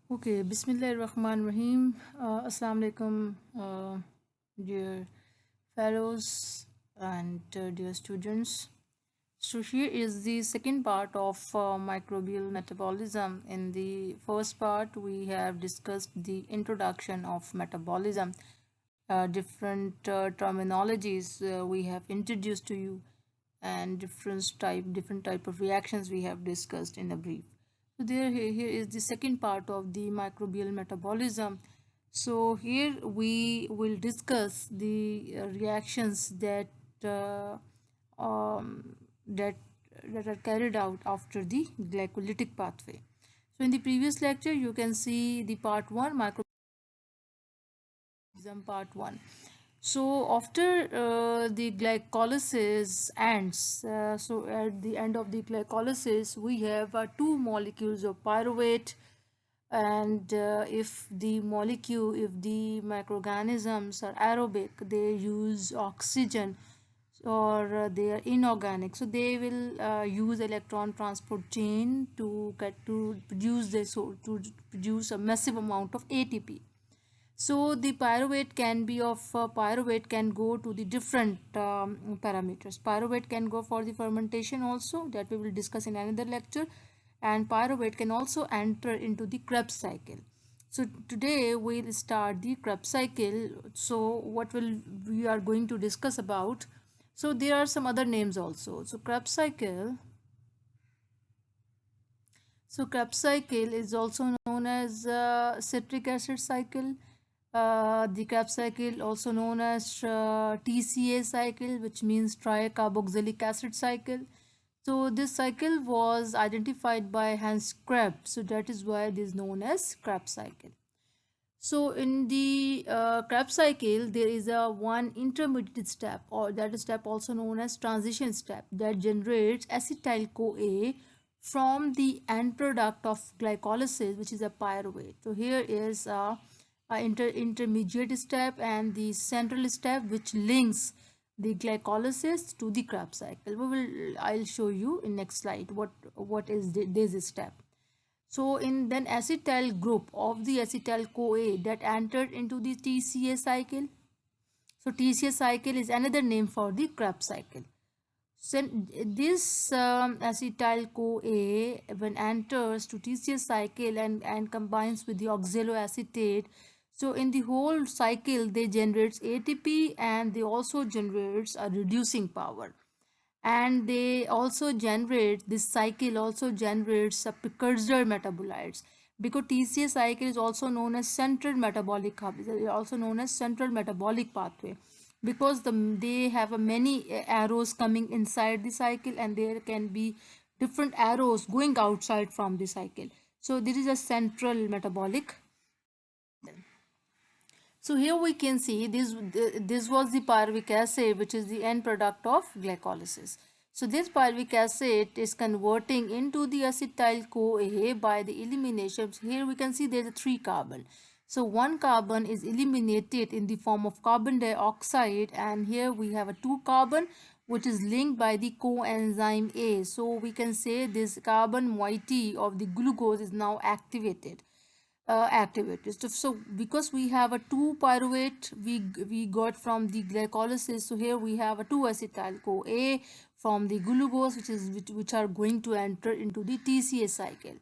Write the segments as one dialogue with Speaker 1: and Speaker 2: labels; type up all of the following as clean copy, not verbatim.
Speaker 1: Okay, Bismillahirrahmanirrahim. Assalamu alaikum, dear fellows and dear students. So, here is the second part of microbial metabolism. In the first part, we have discussed the introduction of metabolism, different terminologies we have introduced to you, and different type of reactions we have discussed in a brief. So here is the second part of the microbial metabolism. So here we will discuss the reactions uh, um, that that are carried out after the glycolytic pathway. So in the previous lecture, you can see the part one, microbial part one. So after the glycolysis ends, so at the end of the glycolysis, we have two molecules of pyruvate, and if the microorganisms are aerobic, they use oxygen, or they are inorganic, so they will use electron transport chain to produce a massive amount of ATP. So the pyruvate can go to the different parameters. Pyruvate can go for the fermentation also, that we will discuss in another lecture, and pyruvate can also enter into the Krebs cycle. So today we'll start the Krebs cycle. So what will we are going to discuss about? So there are some other names also. So Krebs cycle is also known as citric acid cycle. The Krebs cycle also known as TCA cycle, which means tricarboxylic acid cycle. So this cycle was identified by Hans Krebs. So that is why it is known as Krebs cycle. So in the Krebs cycle, there is a one intermediate step, or that step also known as transition step, that generates acetyl CoA from the end product of glycolysis, which is a pyruvate. So here is a intermediate step and the central step, which links the glycolysis to the Krebs cycle. I'll show you in next slide what is this step. So in then acetyl group of the acetyl CoA that entered into the TCA cycle. So TCA cycle is another name for the Krebs cycle. So this acetyl CoA, when enters to TCA cycle and combines with the oxaloacetate, so in the whole cycle they generates ATP, and they also generates a reducing power, and they also generate, this cycle also generates a precursor metabolites, because TCA cycle is also known as central metabolic hub, also known as central metabolic pathway, because they have a many arrows coming inside the cycle, and there can be different arrows going outside from the cycle. So this is a central metabolic. So here we can see this was the pyruvic acid, which is the end product of glycolysis. So this pyruvic acid is converting into the acetyl CoA by the elimination. So here we can see there's a 3 carbon. So one carbon is eliminated in the form of carbon dioxide, and here we have a 2 carbon which is linked by the coenzyme A. So we can say this carbon moiety of the glucose is now activated. So because we have a 2 pyruvate we got from the glycolysis, so here we have a 2 acetyl CoA from the glucose, which are going to enter into the TCA cycle.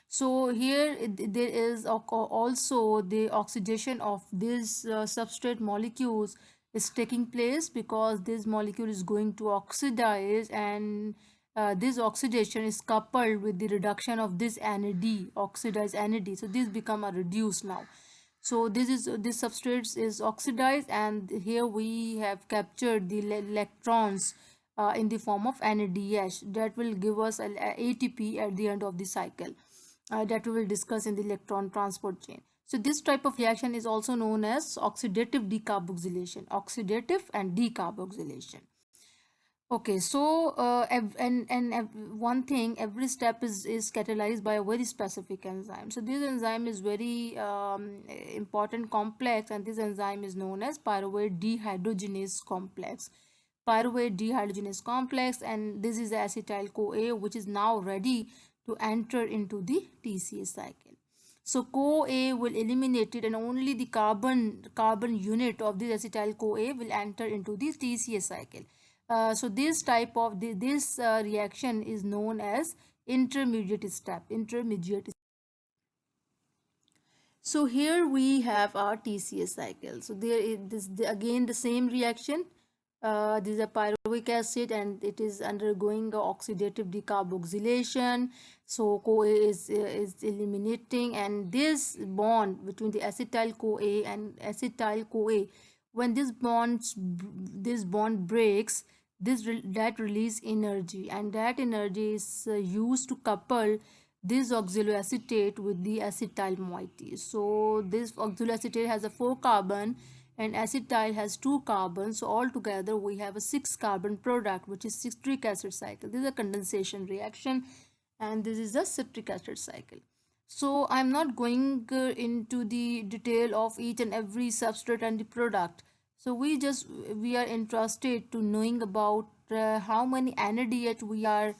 Speaker 1: So here there is also the oxidation of these substrate molecules is taking place, because this molecule is going to oxidize, and this oxidation is coupled with the reduction of this NAD, oxidized NAD. So this become a reduced now. So this substrate is oxidized, and here we have captured the electrons in the form of NADH, that will give us a ATP at the end of the cycle, that we will discuss in the electron transport chain. So this type of reaction is also known as oxidative decarboxylation, oxidative and decarboxylation. Okay, so one thing, every step is catalyzed by a very specific enzyme. So this enzyme is very important complex, and this enzyme is known as pyruvate dehydrogenase complex. Pyruvate dehydrogenase complex, and this is the acetyl CoA, which is now ready to enter into the TCA cycle. So CoA will eliminate it, and only the carbon unit of this acetyl CoA will enter into the TCA cycle. So this type of this reaction is known as intermediate step. So here we have our TCA cycle. So there is again the same reaction. This is a pyruvic acid and it is undergoing a oxidative decarboxylation. So CoA is eliminating, and this bond between the acetyl CoA and acetyl CoA, when this bond breaks, that release energy, and that energy is used to couple this oxaloacetate with the acetyl moiety. So this oxaloacetate has a 4 carbon and acetyl has 2 carbons. So altogether we have a 6 carbon product, which is citric acid cycle. This is a condensation reaction, and this is a citric acid cycle. So I'm not going into the detail of each and every substrate and the product. So we are interested to knowing about how many NADH we are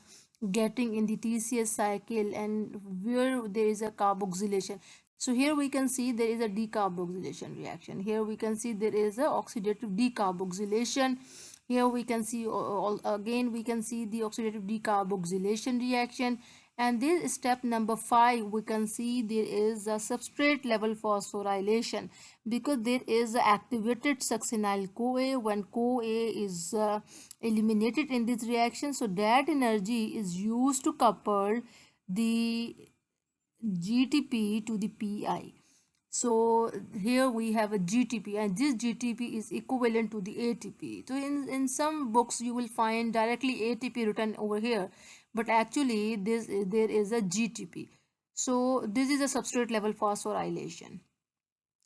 Speaker 1: getting in the TCS cycle and where there is a carboxylation. So here we can see there is a decarboxylation reaction. Here we can see there is a oxidative decarboxylation. Here we can see again we can see the oxidative decarboxylation reaction. And this step number 5, we can see there is a substrate level phosphorylation, because there is activated succinyl CoA. When CoA is eliminated in this reaction, so that energy is used to couple the GTP to the PI. So here we have a GTP, and this GTP is equivalent to the ATP. So in some books you will find directly ATP written over here, but actually there is a GTP. So this is a substrate level phosphorylation.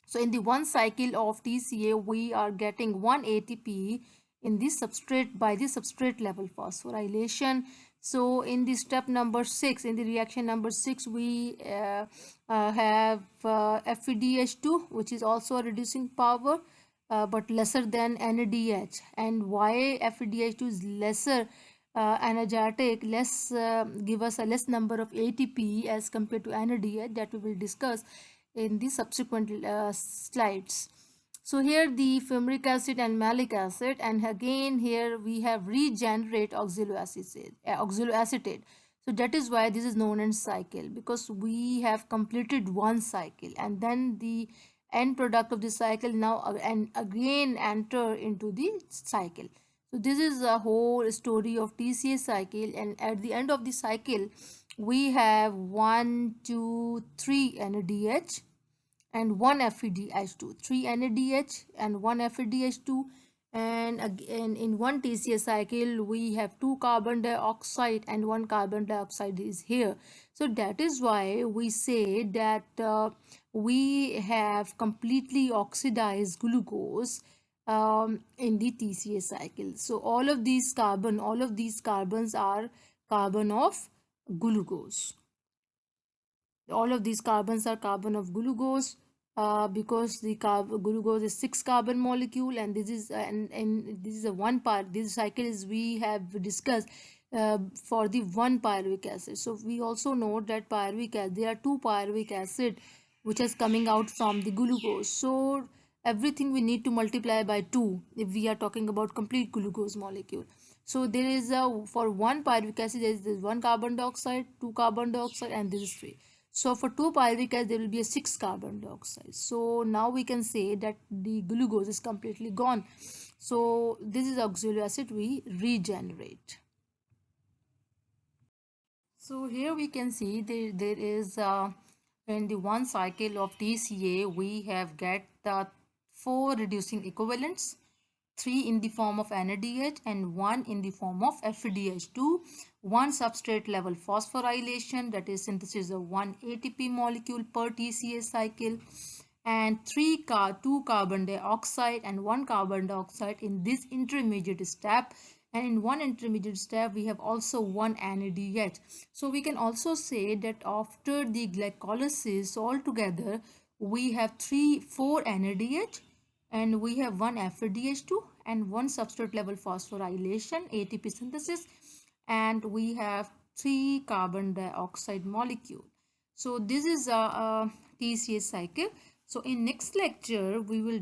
Speaker 1: So in the one cycle of TCA, we are getting 1 ATP in this substrate by the substrate level phosphorylation. So in the step number 6, in the reaction number 6, we have FeDH2, which is also a reducing power, but lesser than NADH. And why FeDH2 is lesser energetic, give us a less number of ATP as compared to NADH, that we will discuss in the subsequent slides. So here the fumaric acid and malic acid, and again here we have regenerate oxaloacetate. So that is why this is known as cycle, because we have completed one cycle and then the end product of the cycle now and again enter into the cycle. So this is a whole story of TCA cycle, and at the end of the cycle we have 1, 2, 3 NADH and 1 FeDH2, 3 NADH and 1 FeDH2. And again in one TCA cycle we have 2 carbon dioxide and 1 carbon dioxide is here. So that is why we say that we have completely oxidized glucose in the TCA cycle. So all of these carbons are carbon of glucose. All of these carbons are carbon of glucose, because the glucose is 6 carbon molecule, and this is and this is a one part. This cycle is we have discussed for the one pyruvic acid. So we also know that pyruvic acid, there are 2 pyruvic acid which is coming out from the glucose. So everything we need to multiply by 2 if we are talking about complete glucose molecule. So there is a, for one pyruvic acid there is 1 carbon dioxide, 2 carbon dioxide, and this is 3. So for 2 pyruvic acid there will be a 6 carbon dioxide. So now we can say that the glucose is completely gone. So this is oxalic acid we regenerate. So here we can see there is in the one cycle of TCA we have get the 4 reducing equivalents, 3 in the form of NADH and 1 in the form of FeDH2, 1 substrate level phosphorylation, that is synthesis of 1 ATP molecule per TCA cycle, and 2 carbon dioxide and 1 carbon dioxide in this intermediate step. And in one intermediate step we have also 1 NADH. So we can also say that after the glycolysis altogether we have 4 NADH and we have 1 FeDH2 and 1 substrate level phosphorylation ATP synthesis, and we have 3 carbon dioxide molecule. So this is a TCA cycle. So in next lecture we will